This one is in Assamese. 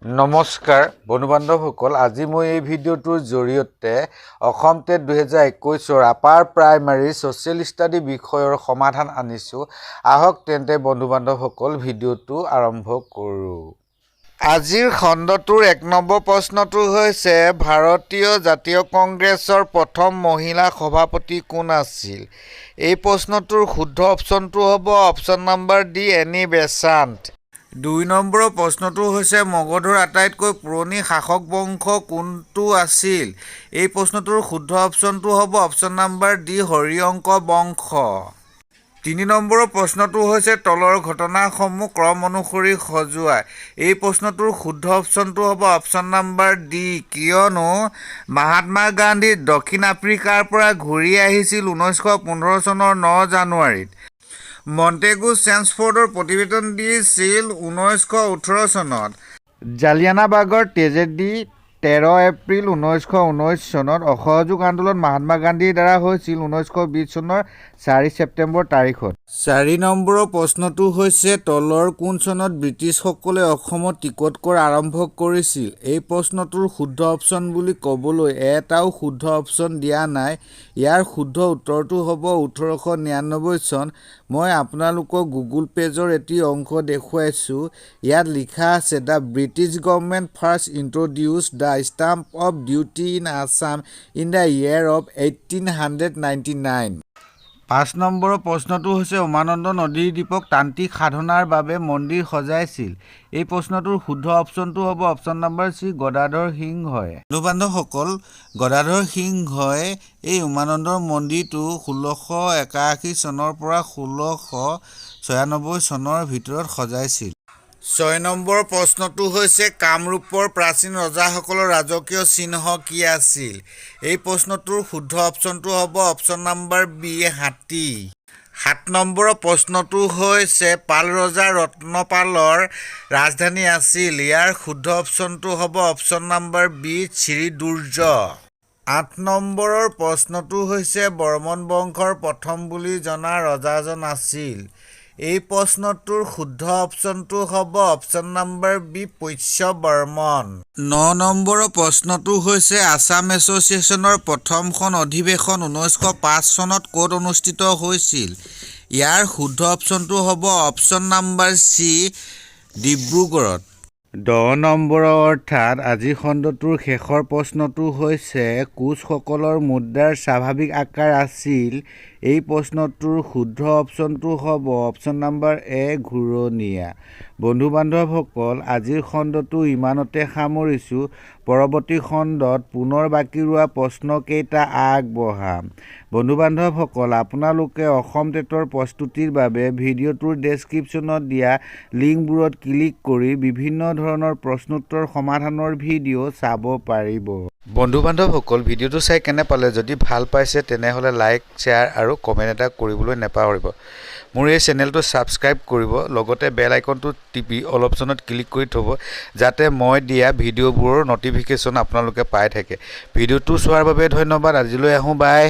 নমস্কাৰ বন্ধু-বান্ধৱসকল, আজি মই এই ভিডিঅ'টোৰ জৰিয়তে অসম টেট 2021ৰ আপাৰ প্ৰাইমাৰী ছ'চিয়েল ষ্টাডি বিষয়ৰ সমাধান আনিছোঁ। আহক তেন্তে বন্ধু-বান্ধৱসকল ভিডিঅ'টো আৰম্ভ কৰোঁ। আজিৰ খণ্ডটোৰ ১ নম্বৰ প্ৰশ্নটো হৈছে ভাৰতীয় জাতীয় কংগ্ৰেছৰ প্ৰথম মহিলা সভাপতি কোন আছিল? এই প্ৰশ্নটোৰ শুদ্ধ অপশ্যনটো হ'ব অপশ্যন নম্বৰ ডি এনি বেচাণ্ট। ২ নম্বৰৰ প্ৰশ্নটো হৈছে মগধৰ আটাইতকৈ পুৰণি শাসক বংশ কোনটো আছিল? এই প্ৰশ্নটোৰ শুদ্ধ অপশ্যনটো হ'ব অপশ্যন নম্বৰ ডি হৰিয়ংক বংশ। ৩ নম্বৰৰ প্ৰশ্নটো হৈছে তলৰ ঘটনাসমূহ ক্ৰম অনুসৰি সজোৱা। এই প্ৰশ্নটোৰ শুদ্ধ অপশ্যনটো হ'ব অপশ্যন নম্বৰ ডি, কিয়নো মহাত্মা গান্ধী দক্ষিণ আফ্ৰিকাৰ পৰা ঘূৰি আহিছিল 1915 চনৰ ৯ জানুৱাৰীত। মণ্টেগু চেমছফৰ্ডৰ প্ৰতিবেদন দিছিল 1918 চনত। জালিয়ানাবাগৰ ট্ৰেজেডি ১৩ এপ্ৰিল ১৯১৯ চনত। অসহযোগ আন্দোলন মহাত্মা গান্ধীৰ দ্বাৰা হৈছিল ১৯২০ চনৰ ৪ ছেপ্টেম্বৰ তাৰিখত। ৪ নম্বৰৰ প্ৰশ্নটো হৈছে তলৰ কোন চনত ব্ৰিটিছসকলে অসমত টিকট কৰ আৰম্ভ কৰিছিল? এই প্ৰশ্নটোৰ শুদ্ধ অপশ্যন বুলি ক'বলৈ এটাও শুদ্ধ অপশ্যন দিয়া নাই। ইয়াৰ শুদ্ধ উত্তৰটো হ'ব ১৮৯৯ চন। মই আপোনালোকক গুগল পেজৰ এটি অংশ দেখুৱাইছোঁ। ইয়াত লিখা আছে the British government first introduce the stamp of duty in Assam in the year of 1899। ৫ নম্বৰৰ প্ৰশ্নটো হৈছে উমানন্দ নদীৰ দ্বীপক তান্ত্ৰিক সাধনাৰ বাবে মন্দিৰ সজাইছিল। এই প্ৰশ্নটোৰ শুদ্ধ অপশ্যনটো হ'ব অপশ্যন নম্বৰ চি গদাধৰ সিংহই। বন্ধু-বান্ধৱসকল, গদাধৰ সিংহই এই উমানন্দৰ মন্দিৰটো ১৬৮১ চনৰ পৰা ১৬৯৬ চনৰ ভিতৰত সজাইছিল। ৬ নম্বৰৰ প্ৰশ্নটো হৈছে কামৰূপৰ প্ৰাচীন ৰজাসকলৰ ৰাজকীয় চিহ্ন কি আছিল? এই প্ৰশ্নটোৰ শুদ্ধ অপশ্যনটো হ'ব অপশ্যন নম্বৰ বি হাতী। ৭ নম্বৰৰ প্ৰশ্নটো হৈছে পাল ৰজা ৰত্নপালৰ ৰাজধানী আছিল। ইয়াৰ শুদ্ধ অপশ্যনটো হ'ব অপশ্যন নম্বৰ বি শ্ৰীদুৰ্য। ৮ নম্বৰৰ প্ৰশ্নটো হৈছে বৰ্মন বংশৰ প্ৰথম বুলি জনা ৰজাজন আছিল। এই প্ৰশ্নটোৰ শুদ্ধ অপশ্যনটো হ'ব option number B Pushya Barman. ৯ নম্বৰৰ প্ৰশ্নটো হৈছে আছাম এছ'চিয়েশ্যনৰ প্ৰথমখন অধিৱেশন ১৯০৫ চনত ক'ত অনুষ্ঠিত হৈছিল? ইয়াৰ শুদ্ধ অপশ্যনটো হ'ব অপশ্যন নম্বৰ চি ডিব্ৰুগড়ত। ১০ নম্বৰৰ অৰ্থাৎ আজিৰ খণ্ডটোৰ শেষৰ প্ৰশ্নটো হৈছে কোচসকলৰ মুদ্ৰাৰ স্বাভাৱিক আকাৰ আছিল। এই প্ৰশ্নটোৰ শুদ্ধ অপশ্যনটো হ'ব অপশ্যন নম্বৰ এ ঘূৰণীয়া। বন্ধু-বান্ধৱসকল, আজিৰ খণ্ডটো ইমানতে সামৰিছোঁ। পৰৱৰ্তী খণ্ডত পুনৰ বাকী ৰোৱা প্ৰশ্নকেইটা আগবঢ়াম। বন্ধু-বান্ধৱসকল, আপোনালোকে অসম টেটৰ প্ৰস্তুতিৰ বাবে ভিডিঅ'টোৰ ডেছক্ৰিপশ্যনত দিয়া লিংকবোৰত ক্লিক কৰি বিভিন্ন ধৰণৰ প্ৰশ্নোত্তৰ সমাধানৰ ভিডিঅ' চাব পাৰিব। বন্ধু-বান্ধৱসকল, ভিডিঅ'টো চাই কেনে পালে? যদি ভাল পাইছে তেনেহ'লে লাইক, শ্বেয়াৰ আৰু কমেণ্ট এটা কৰিবলৈ নাপাহৰিব। মোৰ এই চেনেলটো ছাবস্ক্ৰাইব কৰিব, লগতে বেল আইকনটো টিপি অল অপশ্যনত ক্লিক কৰি থ'ব, যাতে মই দিয়া ভিডিঅ'বোৰৰ ন'টিফিকেশ্যন আপোনালোকে পাই থাকে। ভিডিঅ'টো চোৱাৰ বাবে ধন্যবাদ। আজিলৈ আহোঁ, বাই।